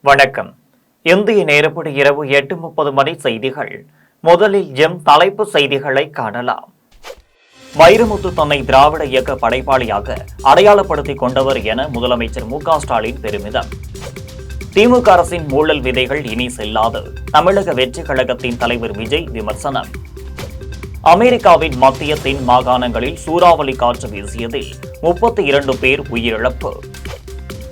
வணக்கம். இந்திய நேரப்படி இரவு 8:30 மணி செய்திகள். முதலில் தலைப்பு செய்திகளை காணலாம். வைரமுத்து தன்னை திராவிட இயக்க படைப்பாளியாக அடையாளப்படுத்திக் கொண்டவர் என முதலமைச்சர் மு.க.ஸ்டாலின் பெருமிதம். திமுக அரசின் ஊழல் விதைகள் இனி செல்லாது தமிழக வெற்றிக் கழகத்தின் தலைவர் விஜய் விமர்சனம். அமெரிக்காவின் மத்திய தென் மாகாணங்களில் சூறாவளி காற்று வீசியதில் 32 பேர் உயிரிழப்பு.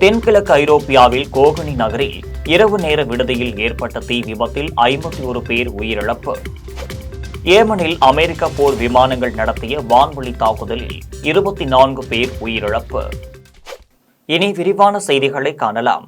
தென்கிழக்கு ஐரோப்பியாவில் கோகனி நகரில் இரவு நேர விடுதியில் ஏற்பட்ட தீ விபத்தில் 51 பேர் உயிரிழப்பு. ஏமனில் அமெரிக்க போர் விமானங்கள் நடத்திய வான்வழி தாக்குதலில் 24 பேர் உயிரிழப்பு. இனி விரிவான செய்திகளை காணலாம்.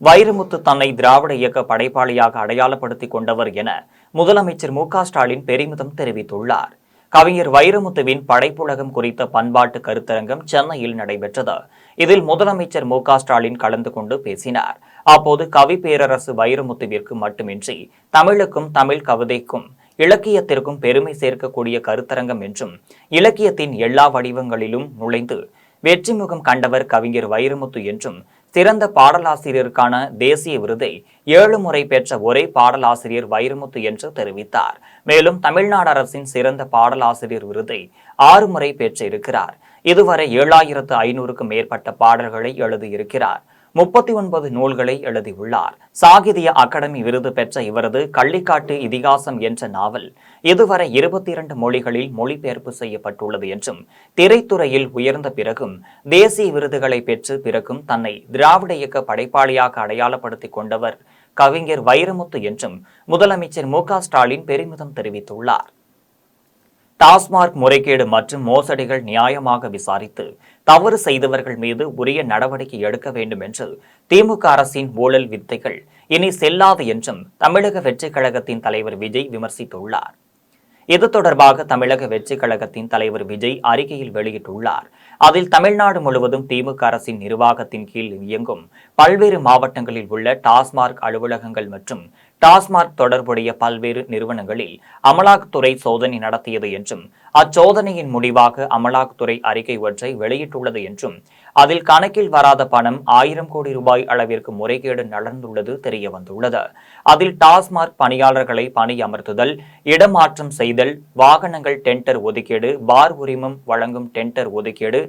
வைரமுத்து தன்னை திராவிட இயக்க படைப்பாளியாக அடையாளப்படுத்திக் கொண்டவர் என முதலமைச்சர் மு.க.ஸ்டாலின் பெருமிதம் தெரிவித்துள்ளார். கவிஞர் வைரமுத்துவின் படைப்புலகம் குறித்த பண்பாட்டு கருத்தரங்கம் சென்னையில் நடைபெற்றது. இதில் முதலமைச்சர் மு.க.ஸ்டாலின் கலந்து கொண்டு பேசினார். அப்போது கவி பேரரசு வைரமுத்துவிற்கு மட்டுமின்றி தமிழுக்கும் தமிழ் கவிதைக்கும் இலக்கியத்திற்கும் பெருமை சேர்க்கக்கூடிய கருத்தரங்கம் என்றும் இலக்கியத்தின் எல்லா வடிவங்களிலும் நுழைந்து வெற்றிமுகம் கண்டவர் கவிஞர் வைரமுத்து என்றும் சிறந்த பாடலாசிரியருக்கான தேசிய விருதை 7 முறை பெற்ற ஒரே பாடலாசிரியர் வைரமுத்து என்று தெரிவித்தார். மேலும் தமிழ்நாடு அரசின் சிறந்த பாடலாசிரியர் விருதை 6 முறை பெற்றிருக்கிறார். இதுவரை 7500க்கும் மேற்பட்ட பாடல்களை எழுதியிருக்கிறார். 39 நூல்களை எழுதியுள்ளார். சாகித்ய அகாடமி விருது பெற்ற இவரது கள்ளிக்காட்டு இதிகாசம் என்ற நாவல் இதுவரை 22 மொழிகளில் மொழிபெயர்ப்பு செய்யப்பட்டுள்ளது என்றும் திரைத்துறையில் உயர்ந்த பிறகும் தேசிய விருதுகளை பெற்று பிறகும் தன்னை திராவிட இயக்க படைப்பாளியாக அடையாளப்படுத்திக் கொண்டவர் கவிஞர் வைரமுத்து என்றும் முதலமைச்சர் மு.க.ஸ்டாலின் பெருமிதம் தெரிவித்துள்ளார். டாஸ்மாக் முறைகேடு மற்றும் மோசடிகள் நியாயமாக விசாரித்து தவறு செய்தவர்கள் மீது உரிய நடவடிக்கை எடுக்க வேண்டும் என்று திமுக அரசின் ஊழல் வித்தைகள் இனி செல்லாது என்றும் தமிழக வெற்றிக் கழகத்தின் தலைவர் விஜய் விமர்சித்துள்ளார். இது தொடர்பாக தமிழக வெற்றிக் கழகத்தின் தலைவர் விஜய் அறிக்கையில் வெளியிட்டுள்ளார். அதில் தமிழ்நாடு முழுவதும் திமுக அரசின் நிர்வாகத்தின் கீழ் இயங்கும் பல்வேறு மாவட்டங்களில் உள்ள டாஸ்மாக் அலுவலகங்கள் மற்றும் டாஸ்மாக் தொடர்புடைய பல்வேறு நிறுவனங்களில் அமலாக்கத்துறை சோதனை நடத்தியது என்றும் அச்சோதனையின் முடிவாக அமலாக்கத்துறை அறிக்கை ஒன்றை வெளியிட்டுள்ளது என்றும் அதில் கணக்கில் வராத பணம் 1000 கோடி ரூபாய் அளவிற்கு முறைகேடு நடந்துள்ளது தெரியவந்துள்ளது. அதில் டாஸ்மாக் பணியாளர்களை பணி அமர்த்துதல், இடமாற்றம் செய்தல், வாகனங்கள் டெண்டர் ஒதுக்கீடு, பார் உரிமம் வழங்கும் டெண்டர் ஒதுக்கீடு,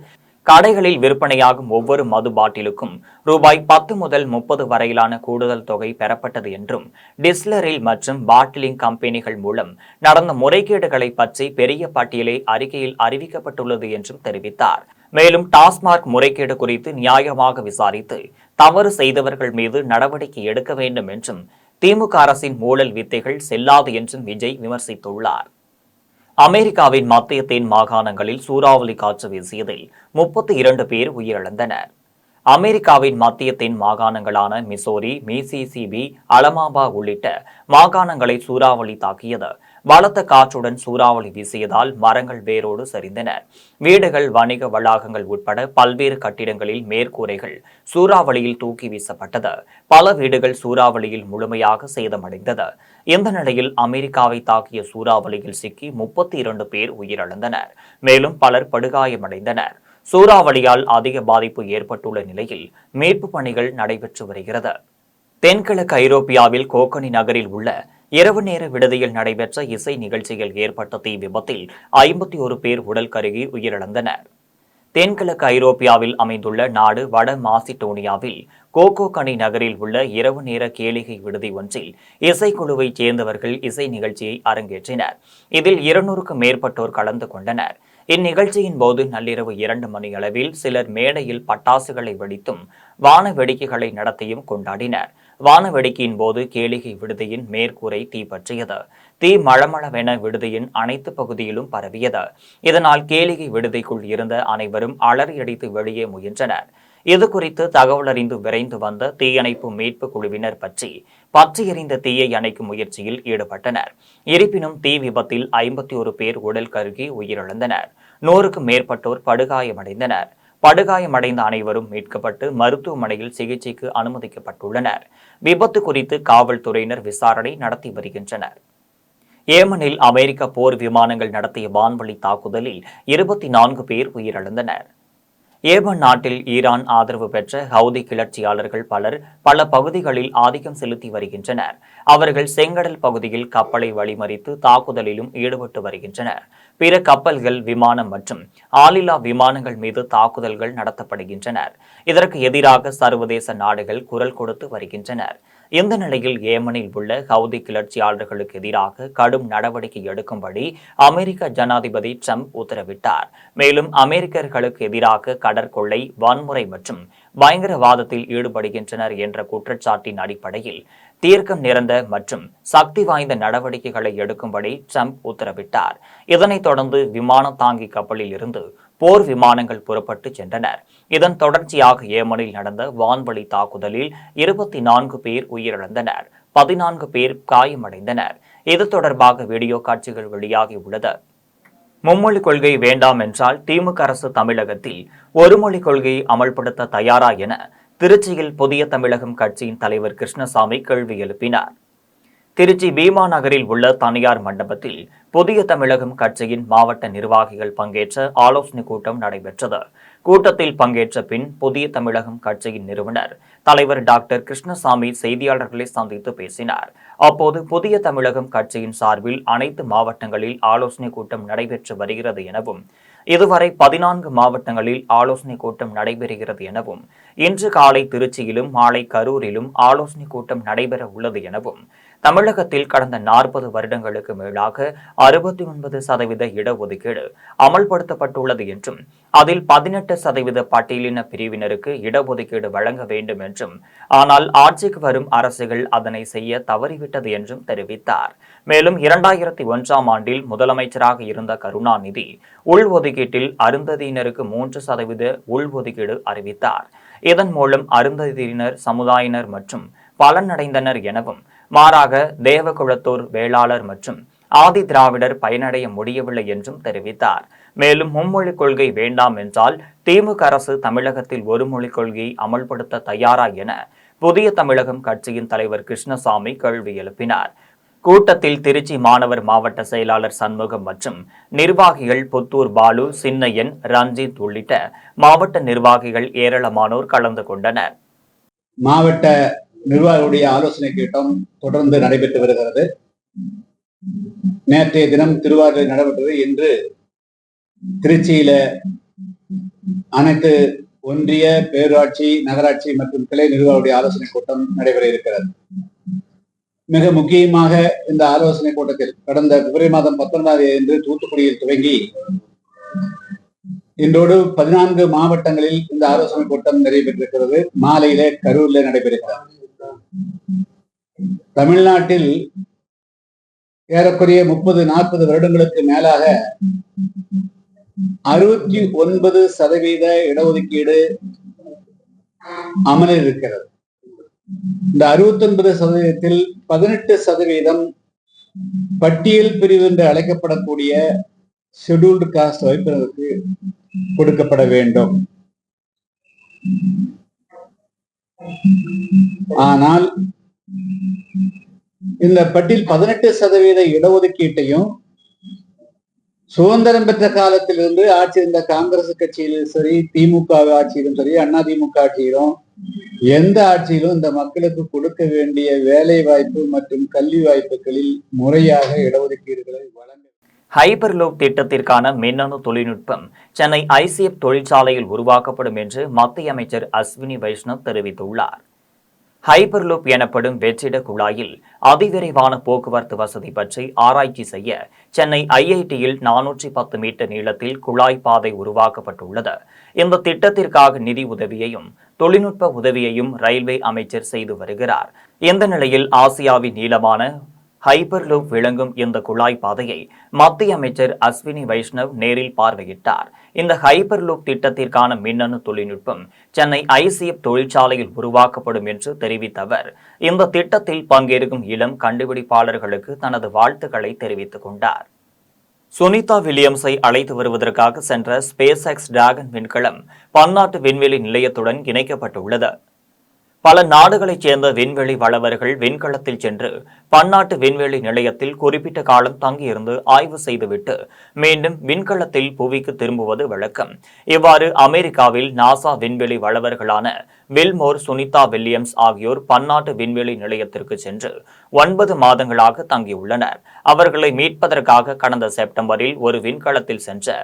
கடைகளில் விற்பனையாகும் ஒவ்வொரு மது பாட்டிலுக்கும் ரூபாய் 10 முதல் 30 வரையிலான கூடுதல் தொகை பெறப்பட்டது என்றும் டிஸ்லரில் மற்றும் பாட்டிலிங் கம்பெனிகள் மூலம் நடந்த முறைகேடுகளை பற்றி பெரிய பட்டியலை அறிக்கையில் அறிவிக்கப்பட்டுள்ளது என்றும் தெரிவித்தார். மேலும் டாஸ்மாக் முறைகேடு குறித்து நியாயமாக விசாரித்து தவறு செய்தவர்கள் மீது நடவடிக்கை எடுக்க வேண்டும் என்றும் திமுக அரசின் ஊழல் வித்தைகள் செல்லாது என்றும் விஜய் விமர்சித்துள்ளார். அமெரிக்காவின் மத்திய தென் மாகாணங்களில் சூறாவளி காற்று வீசியதில் 32 பேர் உயிரிழந்தனர். அமெரிக்காவின் மத்திய தென் மாகாணங்களான மிசோரி, மிசிசிபி, அலபாமா உள்ளிட்ட மாகாணங்களை சூறாவளி தாக்கியது. பலத்த காற்றுடன் சூறாவளி வீசியதால் மரங்கள் வேரோடு சரிந்தன. வீடுகள், வணிக வளாகங்கள் உட்பட பல்வேறு கட்டிடங்களில் மேற்கூரைகள் சூறாவளியில் தூக்கி வீசப்பட்டது. பல வீடுகள் சூறாவளியில் முழுமையாக சேதமடைந்தது. இந்த நிலையில் அமெரிக்காவை தாக்கிய சூறாவளியில் சிக்கி 32 பேர் உயிரிழந்தனர். மேலும் பலர் படுகாயமடைந்தனர். சூறாவளியால் அதிக பாதிப்பு ஏற்பட்டுள்ள நிலையில் மீட்பு பணிகள் நடைபெற்று வருகிறது. தென்கிழக்கு ஐரோப்பியாவில் கோகனி நகரில் உள்ள இரவு நேர விடுதியில் நடைபெற்ற இசை நிகழ்ச்சியில் ஏற்பட்ட தீ விபத்தில் 51 பேர் உடல் கருகி உயிரிழந்தனர். தென்கிழக்கு ஐரோப்பியாவில் அமைந்துள்ள நாடு வட மாசிடோனியாவில் கோகோகனி நகரில் உள்ள இரவு நேர கேளிகை விடுதி ஒன்றில் இசைக்குழுவைச் சேர்ந்தவர்கள் இசை நிகழ்ச்சியை அரங்கேற்றினர். இதில் 200க்கும் மேற்பட்டோர் கலந்து கொண்டனர். இந்நிகழ்ச்சியின் போது நள்ளிரவு 2 மணி அளவில் சிலர் மேடையில் பட்டாசுகளை வெடித்தும் வான வேடிக்கைகளை நடத்தியும் கொண்டாடினர். வான வேடிக்கையின் போது கேளிகை விடுதியின் மேற்கூரை தீப்பற்றியது. தீ மளமளவென விடுதியின் அனைத்து பகுதியிலும் பரவியது. இதனால் கேளிகை விடுதிக்குள் இருந்த அனைவரும் அலறியடித்து வெளியே முயன்றனர். இதுகுறித்து தகவல் அறிந்து விரைந்து வந்த தீயணைப்பு மீட்பு குழுவினர் பற்றி எறிந்த தீயை அணைக்கும் முயற்சியில் ஈடுபட்டனர். இருப்பினும் தீ விபத்தில் 51 பேர் உடல் கருகி உயிரிழந்தனர். 100க்கும் மேற்பட்டோர் படுகாயமடைந்தனர். படுகாயமடைந்த அனைவரும் மீட்கப்பட்டு மருத்துவமனையில் சிகிச்சைக்கு அனுமதிக்கப்பட்டுள்ளனர். விபத்து குறித்து காவல்துறையினர் விசாரணை நடத்தி வருகின்றனர். ஏமனில் அமெரிக்க போர் விமானங்கள் நடத்திய வான்வழி தாக்குதலில் 24 பேர் உயிரிழந்தனர். ஏமன் நாட்டில் ஈரான் ஆதரவு பெற்ற ஹவுதி கிளர்ச்சியாளர்கள் பலர் பல பகுதிகளில் ஆதிக்கம் செலுத்தி வருகின்றனர். அவர்கள் செங்கடல் பகுதியில் கப்பலை வழிமறித்து தாக்குதலிலும் ஈடுபட்டு வருகின்றனர். பிற கப்பல்கள், விமானம் மற்றும் ஆளில்லா விமானங்கள் மீது தாக்குதல்கள் நடத்தப்படுகின்றனர். இதற்கு எதிராக சர்வதேச நாடுகள் குரல் கொடுத்து வருகின்றனர். இந்த நிலையில் ஏமனில் உள்ள ஹவுதி கிளர்ச்சியாளர்களுக்கு எதிராக கடும் நடவடிக்கை எடுக்கும்படி அமெரிக்க ஜனாதிபதி ட்ரம்ப் உத்தரவிட்டார். மேலும் அமெரிக்கர்களுக்கு எதிராக கடற்கொள்ளை, வன்முறை மற்றும் பயங்கரவாதத்தில் ஈடுபடுகின்றனர் என்ற குற்றச்சாட்டின் அடிப்படையில் தீர்க்கம் நிறைந்த மற்றும் சக்தி வாய்ந்த நடவடிக்கைகளை எடுக்கும்படி ட்ரம்ப் உத்தரவிட்டார். இதனைத் தொடர்ந்து விமான தாங்கி கப்பலில் இருந்து போர் விமானங்கள் புறப்பட்டு சென்றனர். இதன் தொடர்ச்சியாக ஏமனில் நடந்த வான்வழி தாக்குதலில் 24 பேர் உயிரிழந்தனர், 14 பேர் காயமடைந்தனர். இது தொடர்பாக வீடியோ காட்சிகள் வெளியாகியுள்ளது. மும்மொழி கொள்கை வேண்டாம் என்றால் திமுக அரசு தமிழகத்தில் ஒருமொழி கொள்கையை அமல்படுத்த தயாரா என திருச்சியில் புதிய தமிழகம் கட்சியின் தலைவர் கிருஷ்ணசாமி கேள்வி எழுப்பினார். திருச்சி பீமா நகரில் உள்ள தனியார் மண்டபத்தில் புதிய தமிழகம் கட்சியின் மாவட்ட நிர்வாகிகள் பங்கேற்ற ஆலோசனை கூட்டம் நடைபெற்றது. கூட்டத்தில் பங்கேற்ற பின் புதிய தமிழகம் கட்சியின் நிறுவனர் தலைவர் டாக்டர் கிருஷ்ணசாமி செய்தியாளர்களை சந்தித்து பேசினார். அப்போது புதிய தமிழகம் கட்சியின் சார்பில் அனைத்து மாவட்டங்களில் ஆலோசனை கூட்டம் நடைபெற்று வருகிறது எனவும், இதுவரை 14 மாவட்டங்களில் ஆலோசனை கூட்டம் நடைபெறுகிறது எனவும், இன்று காலை திருச்சியிலும் மாலை கரூரிலும் ஆலோசனை கூட்டம் நடைபெற உள்ளது எனவும், தமிழகத்தில் கடந்த 40 வருடங்களுக்கு மேலாக 69% இடஒதுக்கீடு அமல்படுத்தப்பட்டுள்ளது என்றும், அதில் 18% பட்டியலின பிரிவினருக்கு இடஒதுக்கீடு வழங்க வேண்டும் என்றும், ஆனால் ஆட்சிக்கு வரும் அரசுகள் அதனை செய்ய தவறிவிட்டது என்றும் தெரிவித்தார். மேலும் 2001ஆம் ஆண்டில் முதலமைச்சராக இருந்த கருணாநிதி உள்ஒதுக்கீட்டில் அருந்ததியினருக்கு 3% உள்ஒதுக்கீடு அறிவித்தார். இதன் மூலம் அருந்ததியினர் சமுதாயினர் மற்றும் பலனடைந்தனர் எனவும், மாறாக தேவகுலத்தோர், வேளாளர் மற்றும் ஆதி திராவிடர் பயனடைய முடியவில்லை என்றும் தெரிவித்தார். மேலும் மும்மொழி கொள்கை வேண்டாம் என்றால் திமுக அரசு தமிழகத்தில் ஒருமொழி கொள்கையை அமல்படுத்த தயாரா என புதிய தமிழகம் கட்சியின் தலைவர் கிருஷ்ணசாமி கேள்வி எழுப்பினார். கூட்டத்தில் திருச்சி மாணவர் மாவட்ட செயலாளர் சண்முகம் மற்றும் நிர்வாகிகள் புத்தூர் பாலு, சின்னையன், ரஞ்சித் உள்ளிட்ட மாவட்ட நிர்வாகிகள் ஏராளமானோர் கலந்து கொண்டனர். மாவட்ட நிர்வாகிகளுடைய ஆலோசனை கூட்டம் தொடர்ந்து நடைபெற்று வருகிறது. நேற்றைய தினம் திருவாரூரில் நடைபெற்றது. இன்று திருச்சியில அனைத்து ஒன்றிய, பேரூராட்சி, நகராட்சி மற்றும் கிளை நிர்வாகிகளுடைய ஆலோசனை கூட்டம் நடைபெற இருக்கிறது. மிக முக்கியமாக இந்த ஆலோசனை கூட்டத்தில் கடந்த பிப்ரவரி மாதம் 19ஆம் தேதி தூத்துக்குடியில் துவங்கி இன்றோடு 14 மாவட்டங்களில் இந்த ஆலோசனை கூட்டம் நடைபெற்றிருக்கிறது. மாலையிலே கரூரில் நடைபெறுகிறது. தமிழ்நாட்டில் ஏறக்குறைய 30-40 வருடங்களுக்கு மேலாக 69% இடஒதுக்கீடு அமலில் இருக்கிறது. இந்த 69%-ல் 18% பட்டியல் பிரிவு என்று அழைக்கப்படக்கூடிய ஷெட்யூல்டு காஸ்ட் வகுப்பினருக்கு கொடுக்கப்பட வேண்டும். ஆனால் இந்த பட்டியல் 18% இடஒதுக்கீட்டையும் சுதந்திரம் பெற்ற காலத்திலிருந்து ஆட்சி இருந்த காங்கிரஸ் கட்சியிலும் சரி, திமுக ஆட்சியிலும் சரி, அதிமுக ஆட்சியிலும், எந்த ஆட்சியிலும் இந்த மக்களுக்கு கொடுக்க வேண்டிய வேலை வாய்ப்பு மற்றும் கல்வி வாய்ப்புகளில் முறையாக இடஒதுக்கீடுகளை வழங்க. ஹைப்பர்லூப் திட்டத்திற்கான மின்னணு தொழில்நுட்பம் சென்னை ICF தொழிற்சாலையில் உருவாக்கப்படும் என்று மத்திய அமைச்சர் அஸ்வினி வைஷ்ணவ் தெரிவித்துள்ளார். ஹைப்பர்லூப் எனப்படும் வெற்றிட குழாயில் அதிவிரைவான போக்குவரத்து வசதி பற்றி ஆராய்ச்சி செய்ய சென்னை IITயில் 410 மீட்டர் நீளத்தில் குழாய் பாதை உருவாக்கப்பட்டுள்ளது. இந்த திட்டத்திற்காக நிதி உதவியையும் தொழில்நுட்ப உதவியையும் ரயில்வே அமைச்சர் செய்து வருகிறார். இந்த நிலையில் ஆசியாவின் நீளமான ஹைப்பர்லூப் விளங்கும் இந்த குழாய் பாதையை மத்திய அமைச்சர் அஸ்வினி வைஷ்ணவ் நேரில் பார்வையிட்டார். இந்த ஹைப்பர்லூப் திட்டத்திற்கான மின்னணு தொழில்நுட்பம் சென்னை ICF தொழிற்சாலையில் உருவாக்கப்படும் என்று தெரிவித்த அவர், இந்த திட்டத்தில் பங்கேற்கும் இளம் கண்டுபிடிப்பாளர்களுக்கு தனது வாழ்த்துக்களை தெரிவித்துக் கொண்டார். சுனிதா வில்லியம்ஸை அழைத்து வருவதற்காக சென்ற ஸ்பேஸ் எக்ஸ் டிராகன் விண்கலம் பன்னாட்டு விண்வெளி நிலையத்துடன் இணைக்கப்பட்டுள்ளது. பல நாடுகளைச் சேர்ந்த விண்வெளி வளவர்கள் விண்கலத்தில் சென்று பன்னாட்டு விண்வெளி நிலையத்தில் குறிப்பிட்ட காலம் தங்கியிருந்து ஆய்வு செய்துவிட்டு மீண்டும் விண்கலத்தில் புவிக்கு திரும்புவது வழக்கம். இவ்வாறு அமெரிக்காவில் நாசா விண்வெளி வளவர்களான வில்மோர், சுனிதா வில்லியம்ஸ் ஆகியோர் பன்னாட்டு விண்வெளி நிலையத்திற்கு சென்று 9 மாதங்களாக தங்கியுள்ளனர். அவர்களை மீட்பதற்காக கடந்த செப்டம்பரில் ஒரு விண்கலத்தில் சென்ற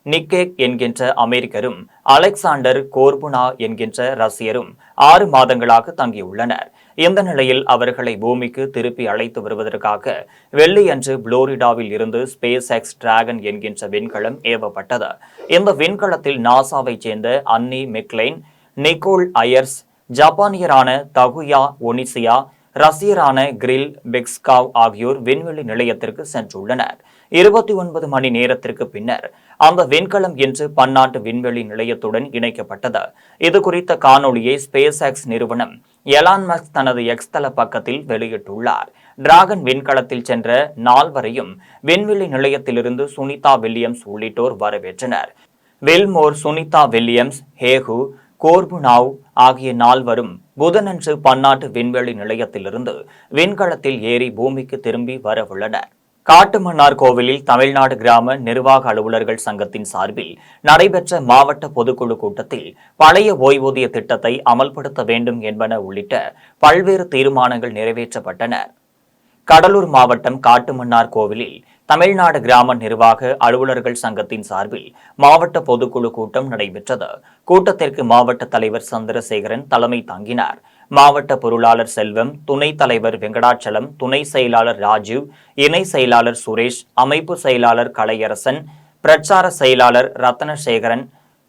நிக்கேக் என்கின்ற அமெரிக்கரும் அலெக்சாண்டர் கோர்புனா என்கின்ற ரஷ்யரும் 6 மாதங்களாக தங்கியுள்ளனர். இந்த நிலையில் அவர்களை பூமிக்கு திருப்பி அழைத்து வருவதற்காக வெள்ளியன்று புளோரிடாவில் இருந்து ஸ்பேஸ் எக்ஸ் டிராகன் என்கின்ற விண்கலம் ஏவப்பட்டது. இந்த விண்கலத்தில் நாசாவைச் சேர்ந்த அன்னி மெக்லைன், நிக்கோல் அயர்ஸ், ஜப்பானியரான தகுயா ஒனிசியா, ரஷ்யரான கிரில் பெக்ஸ்காவ் ஆகியோர் விண்வெளி நிலையத்திற்கு சென்றுள்ளனர். 29 மணி நேரத்திற்கு பின்னர் அந்த விண்கலம் இன்று பன்னாட்டு விண்வெளி நிலையத்துடன் இணைக்கப்பட்டது. இது குறித்த காணொளியை ஸ்பேஸ் எக்ஸ் நிறுவனம் எலான் மஸ்க் தனது எக்ஸ் தள பக்கத்தில் வெளியிட்டுள்ளார். டிராகன் விண்கலத்தில் சென்ற நால்வரையும் விண்வெளி நிலையத்திலிருந்து சுனிதா வில்லியம்ஸ் உள்ளிட்டோர் வரவேற்றனர். வில்மோர், சுனிதா வில்லியம்ஸ், ஹேகு, கோர்புனாவ் ஆகிய நால்வரும் புதனன்று பன்னாட்டு விண்வெளி நிலையத்திலிருந்து விண்கலத்தில் ஏறி பூமிக்கு திரும்பி வரவுள்ளனர். காட்டுமன்னார் கோவிலில் தமிழ்நாடு கிராம நிர்வாக அலுவலர்கள் சங்கத்தின் சார்பில் நடைபெற்ற மாவட்ட பொதுக்குழு கூட்டத்தில் பழைய ஓய்வூதிய திட்டத்தை அமல்படுத்த வேண்டும் என்பன உள்ளிட்ட பல்வேறு தீர்மானங்கள் நிறைவேற்றப்பட்டன. கடலூர் மாவட்டம் காட்டுமன்னார் கோவிலில் தமிழ்நாடு கிராம நிர்வாக அலுவலர்கள் சங்கத்தின் சார்பில் மாவட்ட பொதுக்குழு கூட்டம் நடைபெற்றது. கூட்டத்திற்கு மாவட்ட தலைவர் சந்திரசேகரன் தலைமை தாங்கினார். மாவட்ட பொருளாளர் செல்வம், துணைத் தலைவர் வெங்கடாச்சலம், துணை செயலாளர் ராஜீவ், இணை செயலாளர் சுரேஷ், அமைப்பு செயலாளர் கலையரசன், பிரச்சார செயலாளர் ரத்னசேகரன்,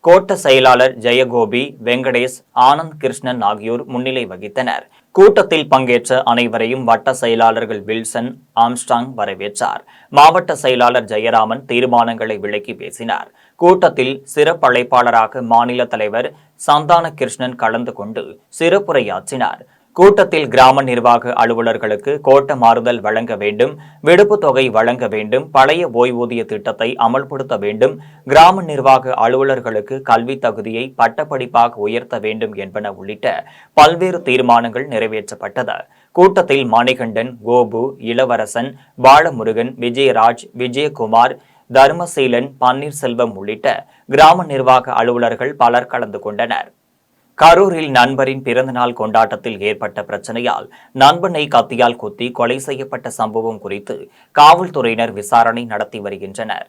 கோட்ட செயலாளர் ஜெயகோபி, வெங்கடேஷ், ஆனந்த் கிருஷ்ணன் ஆகியோர் முன்னிலை வகித்தனர். கூட்டத்தில் பங்கேற்ற அனைவரையும் வட்ட செயலாளர்கள் வில்சன், ஆம்ஸ்டாங் வரவேற்றார். மாவட்ட செயலாளர் ஜெயராமன் தீர்மானங்களை விளக்கி பேசினார். கூட்டத்தில் சிறப்பு அழைப்பாளராக மாநில தலைவர் சந்தான கிருஷ்ணன் கலந்து கொண்டு சிறப்புரையாற்றினார். கூட்டத்தில் கிராம நிர்வாக அலுவலர்களுக்கு கோட்ட மாறுதல் வழங்க வேண்டும், விடுப்பு தொகை வழங்க வேண்டும், பழைய ஓய்வூதிய திட்டத்தை அமல்படுத்த வேண்டும், கிராம நிர்வாக அலுவலர்களுக்கு கல்வி தகுதியை பட்டப்படிப்பாக உயர்த்த வேண்டும் என்பன உள்ளிட்ட பல்வேறு தீர்மானங்கள் நிறைவேற்றப்பட்டது. கூட்டத்தில் மணிகண்டன், கோபு, இளவரசன், பாலமுருகன், விஜயராஜ், விஜயகுமார், தர்மசீலன், பன்னீர்செல்வம் உள்ளிட்ட கிராம நிர்வாக அலுவலர்கள் பலர் கலந்து கொண்டனர். கரூரில் நண்பரின் பிறந்தநாள் கொண்டாட்டத்தில் ஏற்பட்ட பிரச்சனையால் நண்பனை கத்தியால் குத்தி கொலை செய்யப்பட்ட சம்பவம் குறித்து காவல்துறையினர் விசாரணை நடத்தி வருகின்றனர்.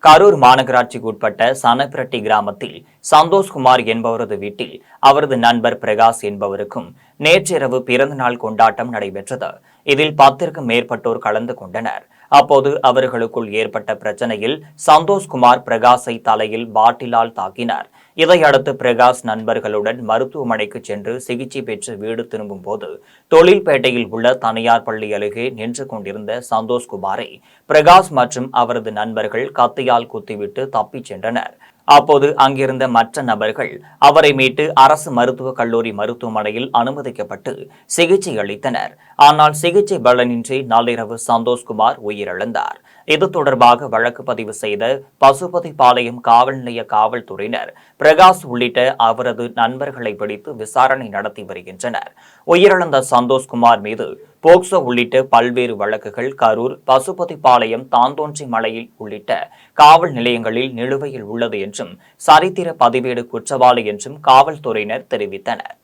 கரூர் மாநகராட்சிக்கு உட்பட்ட சனப்பிரட்டி கிராமத்தில் சந்தோஷ்குமார் என்பவரது வீட்டில் அவரது நண்பர் பிரகாஷ் என்பவருக்கும் நேற்றிரவு பிறந்தநாள் கொண்டாட்டம் நடைபெற்றது. இதில் 10க்கும் மேற்பட்டோர் கலந்து கொண்டனர். அப்போது அவர்களுக்குள் ஏற்பட்ட பிரச்சனையில் சந்தோஷ்குமார் பிரகாஷை தலையில் பாட்டிலால் தாக்கினார். இதையடுத்து பிரகாஷ் நண்பர்களுடன் மருத்துவமனைக்கு சென்று சிகிச்சை பெற்று வீடு திரும்பும் போது தொழில்பேட்டையில் உள்ள தனியார் பள்ளி அருகே நின்று கொண்டிருந்த சந்தோஷ்குமாரை பிரகாஷ் மற்றும் அவரது நண்பர்கள் கத்தியால் குத்திவிட்டு தப்பிச் சென்றனர். அப்போது அங்கிருந்த மற்ற நபர்கள் அவரை மீட்டு அரசு மருத்துவக் கல்லூரி மருத்துவமனையில் அனுமதிக்கப்பட்டு சிகிச்சை அளித்தனர். ஆனால் சிகிச்சை பலனின்றி நள்ளிரவு சந்தோஷ்குமார் உயிரிழந்தார். இது தொடர்பாக வழக்கு பதிவு செய்த பசுபதிபாளையம் காவல் நிலைய காவல்துறையினர் பிரகாஷ் உள்ளிட்ட அவரது நண்பர்களை பிடித்து விசாரணை நடத்தி வருகின்றனர். உயிரிழந்த சந்தோஷ்குமார் மீது போக்சோ உள்ளிட்ட பல்வேறு வழக்குகள் கரூர், பசுபதிபாளையம், தாந்தோன்றி மலையில் உள்ளிட்ட காவல் நிலையங்களில் நிலுவையில் உள்ளது என்றும் சரித்திர பதிவேடு குற்றவாளி என்றும் காவல்துறையினர் தெரிவித்தனர்.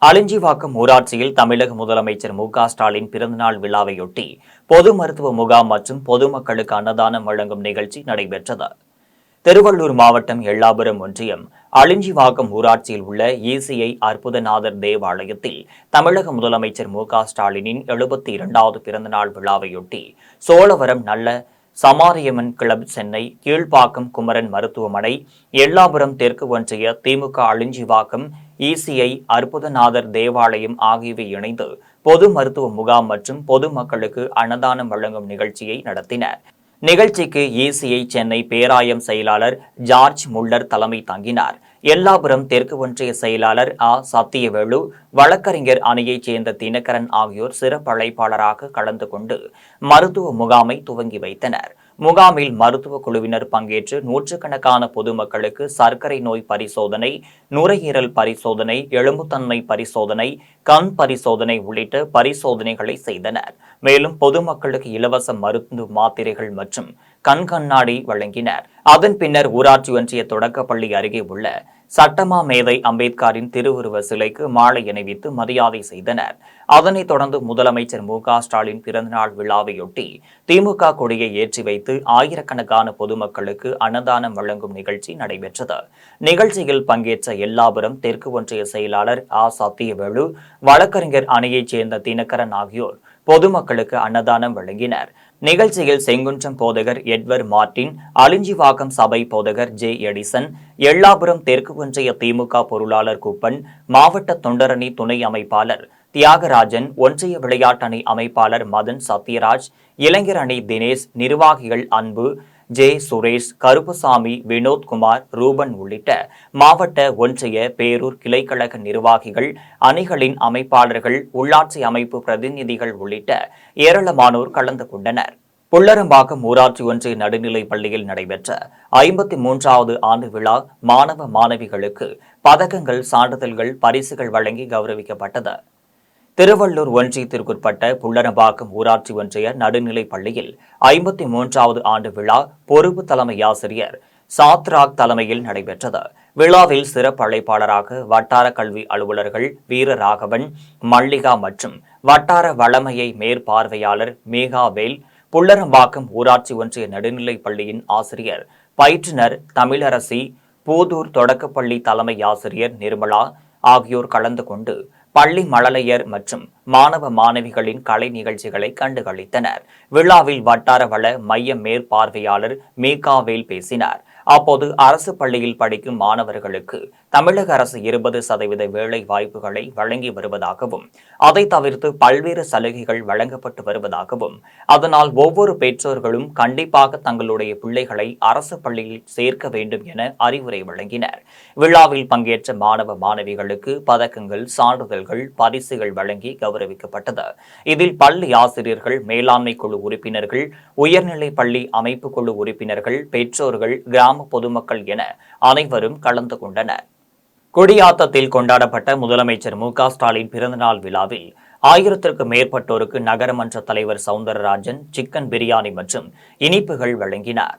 அலிஞ்சிவாக்கம் ஊராட்சியில் தமிழக முதலமைச்சர் மு.க.ஸ்டாலின் பிறந்தநாள் விழாவையொட்டி பொது மருத்துவ முகாம் மற்றும் பொதுமக்களுக்கு அன்னதானம் வழங்கும் நிகழ்ச்சி நடைபெற்றது. திருவள்ளூர் மாவட்டம் எல்லாபுரம் ஒன்றியம் அலிஞ்சிவாக்கம் ஊராட்சியில் உள்ள இசிஐ அற்புதநாதர் தேவாலயத்தில் தமிழக முதலமைச்சர் மு.க.ஸ்டாலினின் 72வது பிறந்தநாள் விழாவையொட்டி சோழவரம் நல்ல சமாரியம்மன் கிளப், சென்னை கீழ்ப்பாக்கம் குமரன் மருத்துவமனை, எல்லாபுரம் தெற்கு ஒன்றிய திமுக அலிஞ்சிவாக்கம் இசிஐ அற்புதநாதர் தேவாலயம் ஆகியவை இணைந்து பொது மருத்துவ முகாம் மற்றும் பொதுமக்களுக்கு அன்னதானம் வழங்கும் நிகழ்ச்சியை நடத்தினர். நிகழ்ச்சிக்கு இசிஐ சென்னை பேராயம் செயலாளர் ஜார்ஜ் முல்லர் தலைமை தாங்கினார். எல்லாபுரம் தெற்கு ஒன்றிய செயலாளர் சத்தியவேலு, வழக்கறிஞர் அணியைச் சேர்ந்த தினகரன் ஆகியோர் சிறப்பு அழைப்பாளராக கலந்து கொண்டு மருத்துவ முகாமை துவங்கி வைத்தனர். முகாமில் மருத்துவ குழுவினர் பங்கேற்று நூற்றுக்கணக்கான பொதுமக்களுக்கு சர்க்கரை நோய் பரிசோதனை, நுரையீரல் பரிசோதனை, எலும்புத்தன்மை பரிசோதனை, கண் பரிசோதனை உள்ளிட்ட பரிசோதனைகளை செய்தனர். மேலும் பொதுமக்களுக்கு இலவச மருந்து மாத்திரைகள் மற்றும் கண்ணாடி வழங்கினர். அதன் பின்னர் ஊராட்சி ஒன்றிய தொடக்கப்பள்ளி அருகே உள்ள சட்டமா மேதை அம்பேத்கரின் திருவுருவ சிலைக்கு மாலை அணிவித்து மரியாதை செய்தனர். அதனைத் தொடர்ந்து முதலமைச்சர் மு.க.ஸ்டாலின் பிறந்தநாள் விழாவையொட்டி திமுக கொடியை ஏற்றி வைத்து ஆயிரக்கணக்கான பொதுமக்களுக்கு அன்னதானம் வழங்கும் நிகழ்ச்சி நடைபெற்றது. நிகழ்ச்சியில் பங்கேற்ற எல்லாபுரம் தெற்கு ஒன்றிய செயலாளர் சத்தியவேலு, வழக்கறிஞர் அணியைச் சேர்ந்த தினகரன் ஆகியோர் பொதுமக்களுக்கு அன்னதானம் வழங்கினர். நிகழ்ச்சியில் செங்குன்றம் போதகர் எட்வர்ட் மார்டின், அலிஞ்சிவாக்கம் சபை போதகர் ஜே எடிசன், எல்லாபுரம் தெற்கு ஒன்றிய திமுக பொருளாளர் குப்பன், மாவட்ட தொண்டரணி துணை அமைப்பாளர் தியாகராஜன், ஒன்றிய விளையாட்டணி அமைப்பாளர் மதன் சத்யராஜ், இளைஞர் அணி தினேஷ், நிர்வாகிகள் அன்பு, ஜே சுரேஷ், கருப்புசாமி, வினோத்குமார், ரூபன் உள்ளிட்ட மாவட்ட, ஒன்றிய, பேரூர் கிளைக்கழக நிர்வாகிகள், அணிகளின் அமைப்பாளர்கள், உள்ளாட்சி அமைப்பு பிரதிநிதிகள் உள்ளிட்ட ஏராளமானோர் கலந்து கொண்டனர். புல்லரம்பாக்கம் ஊராட்சி ஒன்றிய நடுநிலைப் பள்ளியில் நடைபெற்ற 53வது ஆண்டு விழா மாணவ மாணவிகளுக்கு பதக்கங்கள், சான்றிதழ்கள், பரிசுகள் வழங்கி கௌரவிக்கப்பட்டது. திருவள்ளூர் ஒன்றியத்திற்குட்பட்ட புல்லரம்பாக்கம் ஊராட்சி ஒன்றிய நடுநிலைப் பள்ளியில் 53வது ஆண்டு விழா பொறுப்பு தலைமை ஆசிரியர் சாத்ராக் தலைமையில் நடைபெற்றது. விழாவில் சிறப்பு அழைப்பாளராக வட்டார கல்வி அலுவலர்கள் வீரராகவன், மல்லிகா மற்றும் வட்டார வளமையை மேற்பார்வையாளர் மேகாவேல், புல்லரம்பாக்கம் ஊராட்சி ஒன்றிய நடுநிலைப் பள்ளியின் ஆசிரியர் பயிற்றுனர் தமிழரசி, பூதூர் தொடக்கப்பள்ளி தலைமை ஆசிரியர் நிர்மலா ஆகியோர் கலந்து கொண்டு பள்ளி மழலையர் மற்றும் மாணவ மாணவிகளின் கலை நிகழ்ச்சிகளை கண்டுகளித்தனர். விழாவில் வட்டார வள மைய மேற்பார்வையாளர் மேகாவேல் பேசினார். அப்போது அரசு பள்ளியில் படிக்கும் மாணவர்களுக்கு தமிழக அரசு 20% வேலை வாய்ப்புகளை வழங்கி வருவதாகவும், அதை தவிர்த்து பல்வேறு சலுகைகள் வழங்கப்பட்டு வருவதாகவும், அதனால் ஒவ்வொரு பெற்றோர்களும் கண்டிப்பாக தங்களுடைய பிள்ளைகளை அரசு பள்ளியில் சேர்க்க வேண்டும் என அறிவுரை வழங்கினர். விழாவில் பங்கேற்ற மாணவ மாணவிகளுக்கு பதக்கங்கள், சான்றிதழ்கள், பரிசுகள் வழங்கி கௌரவிக்கப்பட்டது. இதில் பள்ளி ஆசிரியர்கள், மேலாண்மை குழு உறுப்பினர்கள், உயர்நிலை பள்ளி அமைப்பு குழு உறுப்பினர்கள், பெற்றோர்கள், கிராம பொதுமக்கள் என அனைவரும் கலந்து கொண்டனர். கொடியாத்தத்தில் கொண்டாடப்பட்ட முதலமைச்சர் மு.க.ஸ்டாலின் பிறந்தநாள் விழாவில் 1000க்கும் மேற்பட்டோருக்கு நகரமன்ற தலைவர் சவுந்தரராஜன் சிக்கன் பிரியாணி மற்றும் இனிப்புகள் வழங்கினார்.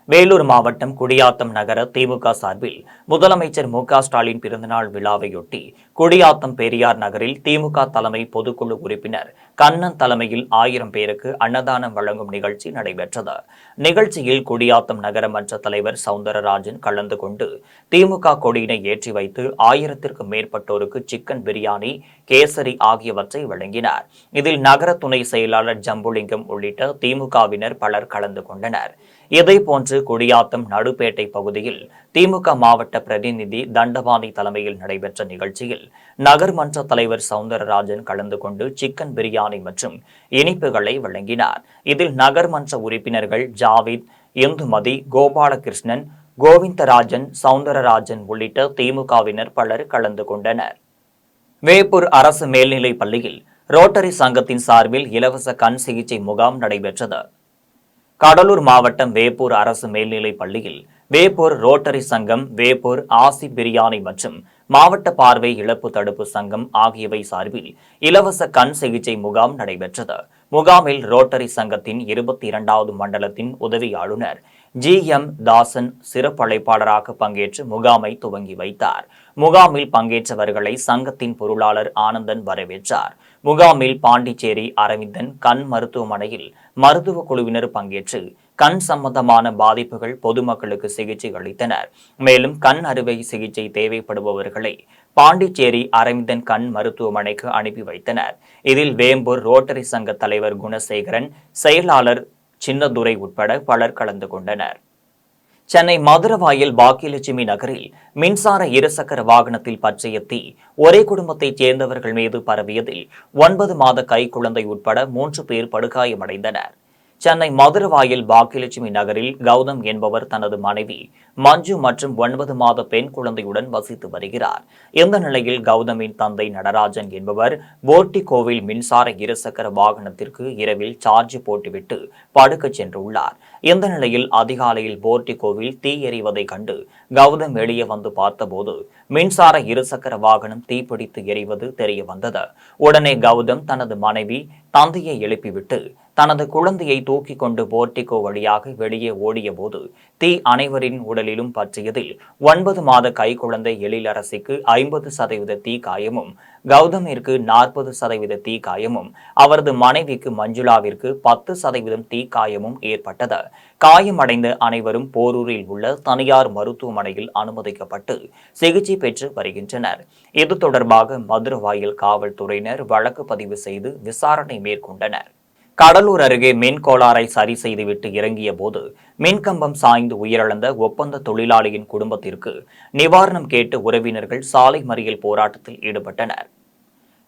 வேலூர் மாவட்டம் குடியாத்தம் நகர திமுக சார்பில் முதலமைச்சர் மு.க.ஸ்டாலின் பிறந்தநாள் விழாவையொட்டி குடியாத்தம் பெரியார் நகரில் திமுக தலைமை பொதுக்குழு உறுப்பினர் கண்ணன் தலைமையில் 1000 பேருக்கு அன்னதானம் வழங்கும் நிகழ்ச்சி நடைபெற்றது. நிகழ்ச்சியில் குடியாத்தம் நகரமன்ற தலைவர் சவுந்தரராஜன் கலந்து கொண்டு திமுக கொடியினை ஏற்றி வைத்து 1000க்கும் மேற்பட்டோருக்கு சிக்கன் பிரியாணி, கேசரி ஆகியவற்றை வழங்கினார். இதில் நகர துணை செயலாளர் ஜம்புலிங்கம் உள்ளிட்ட திமுகவினர் பலர் கலந்து கொண்டனர். இதேபோன்று குடியாத்தம் நடுப்பேட்டை பகுதியில் திமுக மாவட்ட பிரதிநிதி தண்டபாணி தலைமையில் நடைபெற்ற நிகழ்ச்சியில் நகர்மன்ற தலைவர் சவுந்தரராஜன் கலந்து கொண்டு சிக்கன் பிரியாணி மற்றும் இனிப்புகளை வழங்கினார். இதில் நகர்மன்ற உறுப்பினர்கள் ஜாவித், இந்துமதி, கோபாலகிருஷ்ணன், கோவிந்தராஜன், சவுந்தரராஜன் உள்ளிட்ட திமுகவினர் பலர் கலந்து கொண்டனர். வேப்பூர் அரசு மேல்நிலைப் பள்ளியில் ரோட்டரி சங்கத்தின் சார்பில் இலவச கண் சிகிச்சை முகாம் நடைபெற்றது. கடலூர் மாவட்டம் வேப்பூர் அரசு மேல்நிலைப் பள்ளியில் வேப்பூர் ரோட்டரி சங்கம், வேப்பூர் ஆசி பிரியாணி மற்றும் மாவட்ட பார்வை இழப்பு தடுப்பு சங்கம் ஆகியவை சார்பில் இலவச கண் சிகிச்சை முகாம் நடைபெற்றது. முகாமில் ரோட்டரி சங்கத்தின் 22வது மண்டலத்தின் உதவி ஆளுநர் GM தாசன் சிறப்பு அழைப்பாளராக பங்கேற்று முகாமை துவங்கி வைத்தார். முகாமில் பங்கேற்றவர்களை சங்கத்தின் பொருளாளர் ஆனந்தன் வரவேற்றார். முகாமில் பாண்டிச்சேரி அரவிந்தன் கண் மருத்துவமனையில் மருத்துவ குழுவினர் பங்கேற்று கண் சம்பந்தமான பாதிப்புகள் பொதுமக்களுக்கு சிகிச்சை அளித்தனர். மேலும் கண் அறுவை சிகிச்சை தேவைப்படுபவர்களை பாண்டிச்சேரி அரவிந்தன் கண் மருத்துவமனைக்கு அனுப்பி வைத்தனர். இதில் வேம்பூர் ரோட்டரி சங்க தலைவர் குணசேகரன், செயலாளர் சின்னதுரை உட்பட பலர் கலந்து கொண்டனர். சென்னை மதுரவாயல் பாக்கியலட்சுமி நகரில் மின்சார இருசக்கர வாகனத்தில் பற்றிய தீ ஒரே குடும்பத்தைச் சேர்ந்தவர்கள் மீது பரவியதில் 9 மாத கைக்குழந்தை உட்பட 3 பேர் படுகாயமடைந்தனர். சென்னை மதுரவாயல் பாக்கியலட்சுமி நகரில் கௌதம் என்பவர் தனது மனைவி மஞ்சு மற்றும் 9 மாத பெண் குழந்தையுடன் வசித்து வருகிறார். இந்த நிலையில் கௌதமின் தந்தை நடராஜன் என்பவர் போர்ட்டி கோவில் மின்சார இருசக்கர வாகனத்திற்கு இரவில் சார்ஜ் போட்டுவிட்டு படுக்க சென்றுள்ளார். இந்த நிலையில் அதிகாலையில் போர்டிகோவில் தீ எறிவதை கண்டு கௌதம் வெளியே வந்து பார்த்தபோது மின்சார இருசக்கர வாகனம் தீப்பிடித்து எரிவது தெரிய வந்தது. உடனே கௌதம் தனது மனைவி தந்தையை எழுப்பிவிட்டு தனது குழந்தையை தூக்கி கொண்டு போர்டிகோ வழியாக வெளியே ஓடிய போது தீ அனைவரின் உடலிலும் பற்றியதில் 9 மாத கைக்குழந்தை எழிலரசிக்கு 50% தீ காயமும், கௌதமிற்கு 40% தீ காயமும், அவரது மனைவிக்கு மஞ்சுளாவிற்கு 10% தீ காயமும் ஏற்பட்டது. காயமடைந்த அனைவரும் போரூரில் உள்ள தனியார் மருத்துவமனையில் அனுமதிக்கப்பட்டு சிகிச்சை பெற்று வருகின்றனர். இது தொடர்பாக மதுரவாயல் காவல்துறையினர் வழக்கு பதிவு செய்து விசாரணை மேற்கொண்டனர். கடலூர் அருகே மின் கோளாறை சரி செய்துவிட்டு இறங்கிய போது மின்கம்பம் சாய்ந்து உயிரிழந்த ஒப்பந்த தொழிலாளியின் குடும்பத்திற்கு நிவாரணம் கேட்டு உறவினர்கள் சாலை மறியல் போராட்டத்தில் ஈடுபட்டனர்.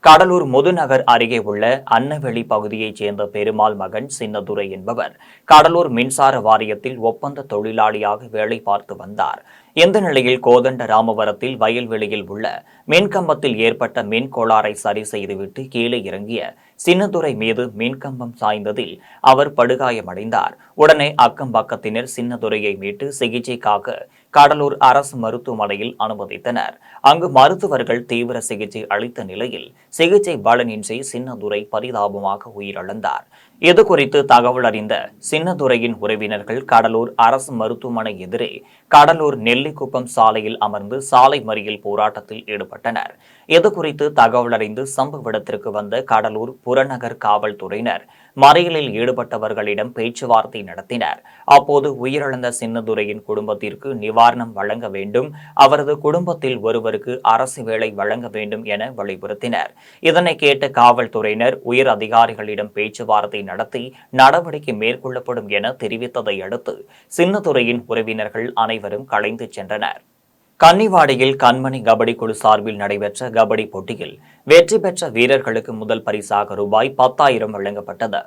கடலூர் முதுநகர் அருகே உள்ள அன்னவெளி பகுதியைச் சேர்ந்த பெருமாள் மகன் சின்னதுரை என்பவர் கடலூர் மின்சார வாரியத்தில் ஒப்பந்த தொழிலாளியாக வேலை பார்த்து வந்தார். இந்த நிலையில் கோதண்ட ராமவரத்தில் வயல்வெளியில் உள்ள மின்கம்பத்தில் ஏற்பட்ட மின் கோளாறை சரி செய்துவிட்டு கீழே இறங்கிய சின்னதுரை மீது மின்கம்பம் சாய்ந்ததில் அவர் படுகாயமடைந்தார். உடனே அக்கம் பக்கத்தினர் சின்னதுரையை மீட்டு சிகிச்சைக்காக கடலூர் அரசு மருத்துவமனையில் அனுமதித்தனர். அங்கு மருத்துவர்கள் தீவிர சிகிச்சை அளித்த நிலையில் சிகிச்சை பலனின்றி சின்னதுரை பரிதாபமாக உயிரிழந்தார். இதுகுறித்து தகவல் அறிந்த சின்னதுரையின் உறவினர்கள் கடலூர் அரசு மருத்துவமனை எதிரே கடலூர் நெல்லிக்குப்பம் சாலையில் அமர்ந்து சாலை மறியல் போராட்டத்தில் ஈடுபட்டனர். இதுகுறித்து தகவல் அறிந்து சம்பவ இடத்திற்கு வந்த கடலூர் புறநகர் காவல்துறையினர் மறியலில் ஈடுபட்டவர்களிடம் பேச்சுவார்த்தை நடத்தினர். அப்போது உயிரிழந்த சின்னதுரையின் குடும்பத்திற்கு நிவாரணம் வழங்க வேண்டும், அவரது குடும்பத்தில் ஒருவருக்கு அரசு வேலை வழங்க வேண்டும் என வலியுறுத்தினர். இதனை கேட்ட காவல்துறையினர் உயர் அதிகாரிகளிடம் பேச்சுவார்த்தை நடத்தி நடவடிக்கை மேற்கொள்ளப்படும் என தெரிவித்ததை அடுத்து சின்னதுரையின் உறவினர்கள் அனைவரும் கலைந்து சென்றனர். கன்னிவாடியில் கண்மணி கபடி குழு சார்பில் நடைபெற்ற கபடி போட்டியில் வெற்றி பெற்ற வீரர்களுக்கு முதல் பரிசாக ரூபாய் 10,000 வழங்கப்பட்டது.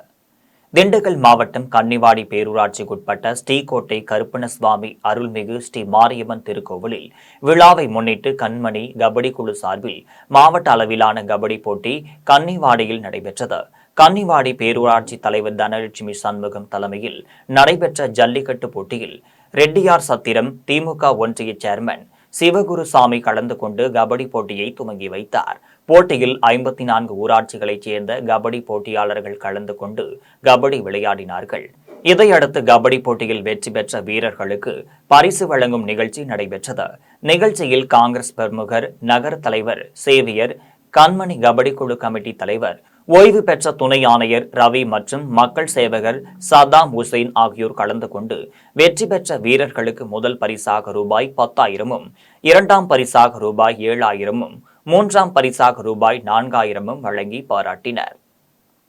திண்டுக்கல் மாவட்டம் கன்னிவாடி பேரூராட்சிக்குட்பட்ட ஸ்ரீகோட்டை கருப்பணசுவாமி அருள்மிகு ஸ்ரீ மாரியம்மன் திருக்கோவிலில் விழாவை முன்னிட்டு கண்மணி கபடி குழு சார்பில் மாவட்ட அளவிலான கபடி போட்டி கன்னிவாடியில் நடைபெற்றது. கன்னிவாடி பேரூராட்சி தலைவர் தனலட்சுமி சண்முகம் தலைமையில் நடைபெற்ற ஜல்லிக்கட்டு போட்டியில் ரெட்டியார் சத்திரம் திமுக ஒன்றிய சேர்மன் சிவகுருசாமி கலந்து கொண்டு கபடி போட்டியை துவங்கி வைத்தார். போட்டியில் 54 ஊராட்சிகளைச் சேர்ந்த கபடி போட்டியாளர்கள் கலந்து கொண்டு கபடி விளையாடினார்கள். இதையடுத்து கபடி போட்டியில் வெற்றி பெற்ற வீரர்களுக்கு பரிசு வழங்கும் நிகழ்ச்சி நடைபெற்றது. நிகழ்ச்சியில் காங்கிரஸ் பிரமுகர், நகர தலைவர் சேவியர், கண்மணி கபடி குழு கமிட்டி தலைவர், ஓய்வு பெற்ற துணை ஆணையர் ரவி மற்றும் மக்கள் சேவகர் சதாம் ஹுசைன் ஆகியோர் கலந்து கொண்டு வெற்றி பெற்ற வீரர்களுக்கு முதல் பரிசாக ரூபாய் 10,000, இரண்டாம் பரிசாக ரூபாய் 7,000, மூன்றாம் பரிசாக ரூபாய் 4,000 வழங்கி பாராட்டினர்.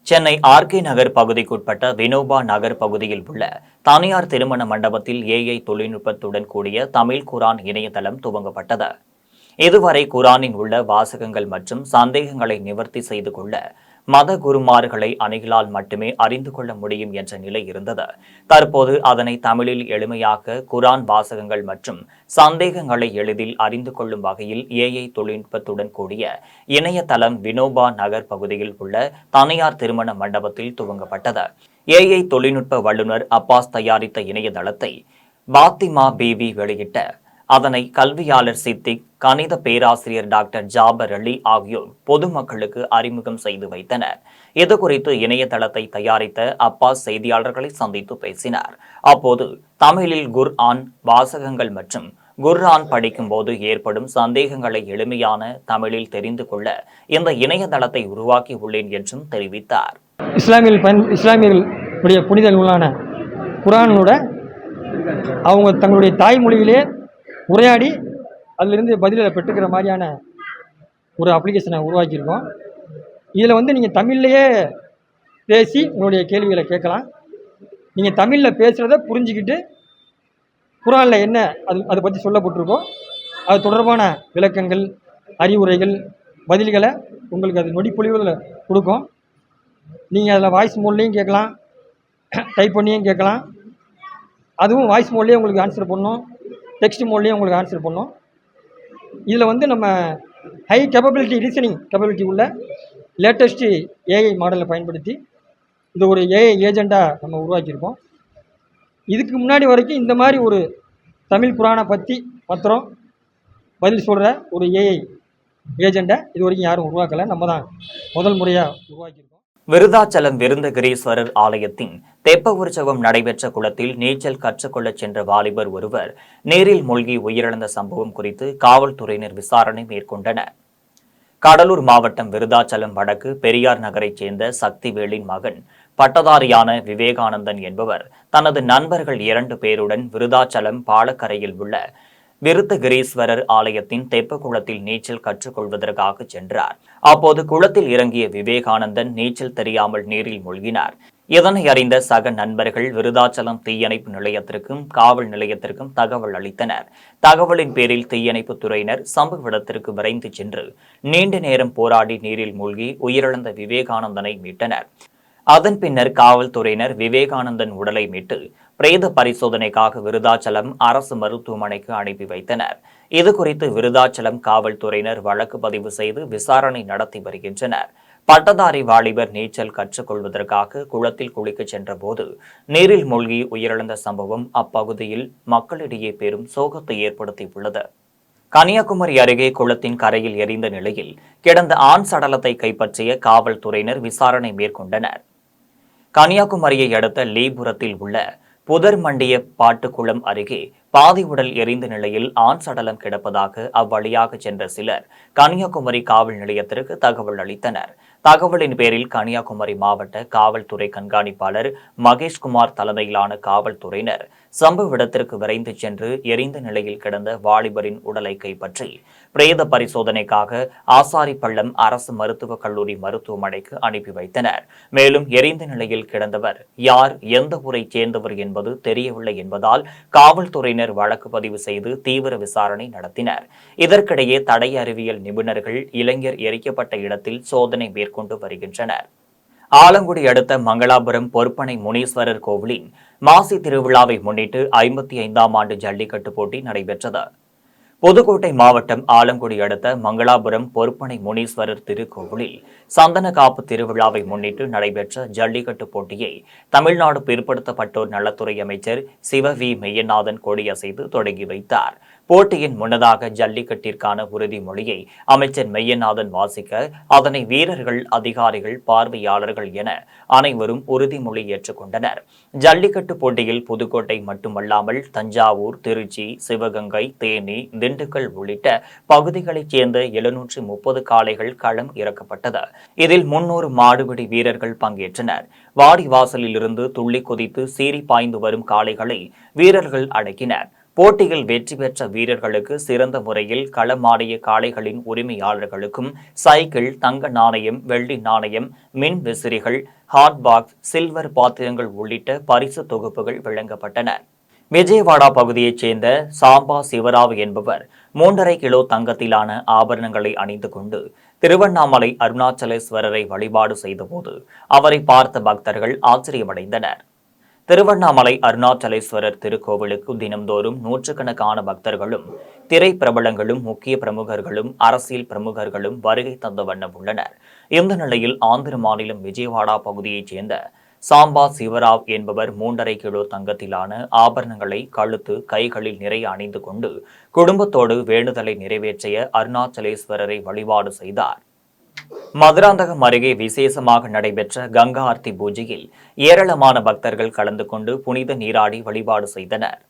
சென்னை ஆர்கே நகர் பகுதிக்குட்பட்ட வினோபா நகர் பகுதியில் உள்ள தனியார் திருமண மண்டபத்தில் AI தொழில்நுட்பத்துடன் கூடிய தமிழ் குரான் இணையதளம் துவங்கப்பட்டது. இதுவரை குரானின் உள்ள வாசகங்கள் மற்றும் சந்தேகங்களை நிவர்த்தி செய்து கொள்ள மத குருமார்களை அணுகலால் மட்டுமே அறிந்து கொள்ள முடியும் என்ற நிலை இருந்தது. தற்போது அதனை தமிழில் எளிமையாக குரான் வாசகங்கள் மற்றும் சந்தேகங்களை எளிதில் அறிந்து கொள்ளும் வகையில் AI தொழில்நுட்பத்துடன் கூடிய இணையதளம் வினோபா நகர் பகுதியில் உள்ள தனியார் திருமண மண்டபத்தில் துவங்கப்பட்டது. AI தொழில்நுட்ப வல்லுநர் அப்பாஸ் தயாரித்த இணையதளத்தை பாத்திமா பிவி வெளியிட்ட அதனை கல்வியாளர் சித்திக், கணித பேராசிரியர் டாக்டர் ஜாபர் அலி ஆகியோர் பொதுமக்களுக்கு அறிமுகம் செய்து வைத்தனர். இதுகுறித்து இணையதளத்தை தயாரித்த அப்பாஸ் செய்தியாளர்களை சந்தித்து பேசினார். அப்போது தமிழில் குர்ஆன் வாசகங்கள் மற்றும் குர்ஆன் படிக்கும் போது ஏற்படும் சந்தேகங்களை எளிமையான தமிழில் தெரிந்து கொள்ள இந்த இணையதளத்தை உருவாக்கி உள்ளேன் என்றும் தெரிவித்தார். இஸ்லாமியர்களுடைய புனித நூலான குர்ஆனோட அவங்க தங்களுடைய தாய்மொழியிலே உரையாடி அதிலிருந்து பதிலை பெற்றுக்கிற மாதிரியான ஒரு அப்ளிகேஷனை உருவாக்கியிருக்கோம். இதில் நீங்கள் தமிழ்லையே பேசி உங்களுடைய கேள்விகளை கேட்கலாம். நீங்கள் தமிழில் பேசுகிறத புரிஞ்சுக்கிட்டு குர்ஆனில் என்ன அதை பற்றி சொல்லப்பட்டிருக்கோ அது தொடர்பான விளக்கங்கள், அறிவுரைகள், பதில்களை உங்களுக்கு அது நொடிப்பொழிவில் கொடுக்கும். நீங்கள் அதில் வாய்ஸ் மோட்லேயும் கேட்கலாம், டைப் பண்ணியும் கேட்கலாம். அதுவும் வாய்ஸ் மோட்லேயே உங்களுக்கு ஆன்சர் பண்ணணும், டெக்ஸ்ட் மோட்லேயும் உங்களுக்கு ஆன்சர் பண்ணணும். இதில் நம்ம ஹை கேப்பபிலிட்டி ரீசனிங் கேப்பபிலிட்டி உள்ள லேட்டஸ்ட்டு AI மாடலை பயன்படுத்தி இது ஒரு AI ஏஜெண்டாக நம்ம உருவாக்கியிருக்கோம். இதுக்கு முன்னாடி வரைக்கும் இந்த மாதிரி ஒரு தமிழ் புராண பற்றி பத்திரம் பதில் சொல்கிற ஒரு ஏஐ ஏஜெண்டை இது வரைக்கும் யாரும் உருவாக்கலை. நம்ம தான் முதல் முறையாக உருவாக்கியிருக்கோம். விருதாச்சலம் விருந்தகிரீஸ்வரர் ஆலயத்தின் தெப்ப உற்சவம் நடைபெற்ற குளத்தில் நீச்சல் கற்றுக்கொள்ள சென்ற வாலிபர் ஒருவர் நீரில் மூழ்கி உயிரிழந்த சம்பவம் குறித்து காவல்துறையினர் விசாரணை மேற்கொண்டனர். கடலூர் மாவட்டம் விருதாச்சலம் வடக்கு பெரியார் நகரைச் சேர்ந்த சக்திவேலின் மகன் பட்டதாரியான விவேகானந்தன் என்பவர் தனது நண்பர்கள் 2 பேருடன் விருதாச்சலம் பாலக்கரையில் உள்ள விருத்தகிரீஸ்வரர் ஆலயத்தின் தெப்ப குளத்தில் நீச்சல் கற்றுக்கொள்வதற்காக சென்றார். அப்போது குளத்தில் இறங்கிய விவேகானந்தன் நீச்சல் தெரியாமல் நீரில் மூழ்கினார். இதனை அறிந்த சக நண்பர்கள் விருதாச்சலம் தீயணைப்பு நிலையத்திற்கும் காவல் நிலையத்திற்கும் தகவல் அளித்தனர். தகவலின் பேரில் தீயணைப்பு துறையினர் சம்பவ இடத்திற்கு விரைந்து சென்று நீண்ட நேரம் போராடி நீரில் மூழ்கி உயிரிழந்த விவேகானந்தனை மீட்டனர். அதன் பின்னர் காவல்துறையினர் விவேகானந்தன் உடலை மீட்டு பிரேத பரிசோதனைக்காக விருதாச்சலம் அரசு மருத்துவமனைக்கு அனுப்பி வைத்தனர். இதுகுறித்து விருதாச்சலம் காவல்துறையினர் வழக்கு பதிவு செய்து விசாரணை நடத்தி வருகின்றனர். பட்டதாரி வாலிபர் நீச்சல் கற்றுக்கொள்வதற்காக குளத்தில் குளிக்க சென்றபோது நீரில் மூழ்கி உயிரிழந்த சம்பவம் அப்பகுதியில் மக்களிடையே பெரும் சோகத்தை ஏற்படுத்தியுள்ளது. கன்னியாகுமரி அருகே குளத்தின் கரையில் எரிந்த நிலையில் கிடந்த ஆண் சடலத்தை கைப்பற்றிய காவல்துறையினர் விசாரணை மேற்கொண்டனர். கன்னியாகுமரியை அடுத்த லீபுரத்தில் உள்ள புதர் மண்டிய பாட்டுக்குளம் அருகே பாதி உடல் எரிந்த நிலையில் ஆண் சடலம் கிடப்பதாக அவ்வழியாக சென்ற சிலர் கன்னியாகுமரி காவல் நிலையத்திற்கு தகவல் அளித்தனர். தகவலின் பேரில் கன்னியாகுமரி மாவட்ட காவல்துறை கண்காணிப்பாளர் மகேஷ்குமார் தலைமையிலான காவல்துறையினர் சம்பவ இடத்திற்கு விரைந்து சென்று எரிந்த நிலையில் கிடந்த வாலிபரின் உடலை கைப்பற்றி பிரேத பரிசோதனைக்காக ஆசாரிப்பள்ளம் அரசு மருத்துவக் கல்லூரி மருத்துவமனைக்கு அனுப்பி வைத்தனர். மேலும் எரிந்த நிலையில் கிடந்தவர் யார், எந்த ஊரைச் சேர்ந்தவர் என்பது தெரியவில்லை என்பதால் காவல்துறையினர் வழக்கு பதிவு செய்து தீவிர விசாரணை நடத்தினர். இதற்கிடையே தடய அறிவியல் நிபுணர்கள் இளைஞர் எரிக்கப்பட்ட இடத்தில் சோதனை மேற்கொண்டு வருகின்றனர். ஆலங்குடி அடுத்த மங்களாபுரம் பொற்பனை முனீஸ்வரர் கோவிலின் மாசி திருவிழாவை முன்னிட்டு 55ஆம் ஆண்டு ஜல்லிக்கட்டு போட்டி நடைபெற்றது. புதுக்கோட்டை மாவட்டம் ஆலங்குடி அடுத்த மங்களாபுரம் பொற்பனை முனீஸ்வரர் திருக்கோவிலில் சந்தனக்காப்பு திருவிழாவை முன்னிட்டு நடைபெற்ற ஜல்லிக்கட்டு போட்டியை தமிழ்நாடு பிற்படுத்தப்பட்டோர் நலத்துறை அமைச்சர் சிவ வி மெய்யநாதன் கொடியசைத்து தொடங்கி வைத்தார். போட்டியின் முன்னதாக ஜல்லிக்கட்டிற்கான உறுதிமொழியை அமைச்சர் மெய்யநாதன் வாசிக்க அதனை வீரர்கள், அதிகாரிகள், பார்வையாளர்கள் என அனைவரும் உறுதிமொழி ஏற்றுக்கொண்டனர். ஜல்லிக்கட்டு போட்டியில் புதுக்கோட்டை மட்டுமல்லாமல் தஞ்சாவூர், திருச்சி, சிவகங்கை, தேனி, திண்டுக்கல் உள்ளிட்ட பகுதிகளைச் சேர்ந்த 730 காளைகள் களம் இறக்கப்பட்டது. இதில் 300 மாடுபிடி வீரர்கள் பங்கேற்றனர். வாடிவாசலில் இருந்து துள்ளி குதித்து சீறி பாய்ந்து வரும் காளைகளை வீரர்கள் அடக்கினர். போட்டியில் வெற்றி பெற்ற வீரர்களுக்கு சிறந்த முறையில் களமாடிய காளைகளின் உரிமையாளர்களுக்கும் சைக்கிள், தங்க நாணயம், வெள்ளி நாணயம், மின் விசிறிகள், ஹாட் பாக்ஸ், சில்வர் பாத்திரங்கள் உள்ளிட்ட பரிசு தொகுப்புகள் வழங்கப்பட்டன. விஜயவாடா பகுதியைச் சேர்ந்த சாம்பா சிவராவ் என்பவர் 3.5 கிலோ தங்கத்திலான ஆபரணங்களை அணிந்து கொண்டு திருவண்ணாமலை அருணாச்சலேஸ்வரரை வழிபாடு செய்தபோது அவரை பார்த்த பக்தர்கள் ஆச்சரியமடைந்தனர். திருவண்ணாமலை அருணாச்சலேஸ்வரர் திருக்கோவிலுக்கு தினம்தோறும் நூற்றுக்கணக்கான பக்தர்களும், திரைப்பிரபலங்களும், முக்கிய பிரமுகர்களும், அரசியல் பிரமுகர்களும் வருகை தந்த வண்ணம் உள்ளனர். இந்த நிலையில் ஆந்திர மாநிலம் விஜயவாடா பகுதியைச் சேர்ந்த சாம்பா சிவராவ் என்பவர் 3.5 கிலோ தங்கத்திலான ஆபரணங்களை கழுத்து, கைகளில் நிறைய அணிந்து கொண்டு குடும்பத்தோடு வேண்டுதலை நிறைவேற்றிய அருணாச்சலேஸ்வரரை வழிபாடு செய்தார். மதுராந்தகம் அருகே விசேஷமாக நடைபெற்ற கங்கா ஆர்த்தி பூஜையில் ஏராளமான பக்தர்கள் கலந்து கொண்டு புனித நீராடி வழிபாடு செய்தனர்.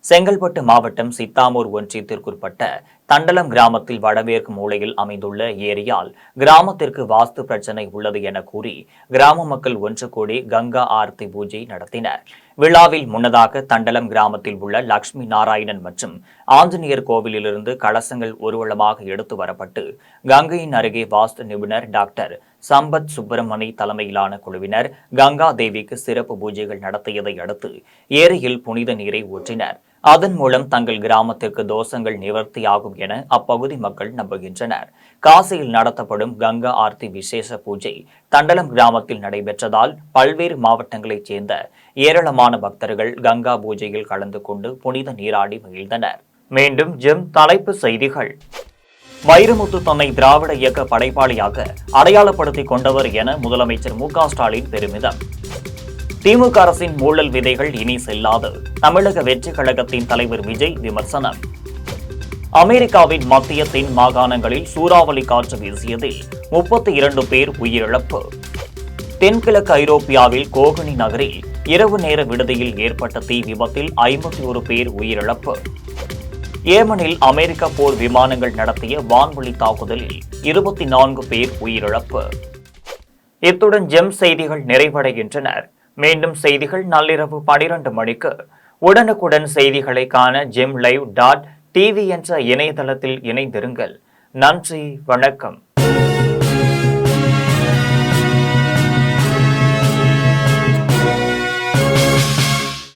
செங்கல்பட்டு மாவட்டம் சித்தாமூர் ஒன்றியத்திற்குட்பட்ட தண்டலம் கிராமத்தில் வடமேற்கு மூலையில் அமைந்துள்ள ஏரியால் கிராமத்திற்கு வாஸ்து பிரச்சனை உள்ளது என கூறி கிராம மக்கள் ஒன்று கூடி கங்கா ஆர்த்தி பூஜை நடத்தினர். விழாவில் முன்னதாக தண்டலம் கிராமத்தில் உள்ள லட்சுமி நாராயணன் மற்றும் ஆஞ்சநேயர் கோவிலிலிருந்து கலசங்கள் ஊர்வலமாக எடுத்து வரப்பட்டு கங்கையின் அருகே வாஸ்து நிபுணர் டாக்டர் சம்பத் சுப்பிரமணி தலைமையிலான குழுவினர் கங்கா தேவிக்கு சிறப்பு பூஜைகள் நடத்தியதை அடுத்து ஏரியில் புனித நீரை ஊற்றினர். அதன் மூலம் தங்கள் கிராமத்திற்கு தோஷங்கள் நிவர்த்தியாகும் என அப்பகுதி மக்கள் நம்புகின்றனர். காசியில் நடத்தப்படும் கங்கா ஆர்த்தி விசேஷ பூஜை தண்டலம் கிராமத்தில் நடைபெற்றதால் பல்வேறு மாவட்டங்களைச் சேர்ந்த ஏராளமான பக்தர்கள் கங்கா பூஜையில் கலந்து கொண்டு புனித நீராடி மகிழ்ந்தனர். மீண்டும் தலைப்பு செய்திகள். வைரமுத்து தன்னை திராவிட இயக்க படைப்பாளியாக அடையாளப்படுத்திக் கொண்டவர் என முதலமைச்சர் மு.க. ஸ்டாலின் பெருமிதம். திமுக அரசின் ஊழல் விதைகள் இனி செல்லாது தமிழக வெற்றி கழகத்தின் தலைவர் விஜய் விமர்சனம். அமெரிக்காவின் மத்திய தென் மாகாணங்களில் சூறாவளி காற்று வீசியதில் 32 பேர் உயிரிழப்பு. தென்கிழக்கு ஐரோப்பியாவில் கோகனி நகரில் இரவு நேர விடுதியில் ஏற்பட்ட தீ விபத்தில் 51 பேர் உயிரிழப்பு. ஏமனில் அமெரிக்க போர் விமானங்கள் நடத்திய வான்வழி தாக்குதலில் 24 பேர் உயிரிழப்பு. இத்துடன் ஜெம் செய்திகள் நிறைவடைகின்றன. மீண்டும் செய்திகள் நள்ளிரவு 12 மணிக்கு. உடனுக்குடன் செய்திகளை காண GemLive.tv என்ற இணையதளத்தில் இணைந்திருங்கள். நன்றி, வணக்கம்.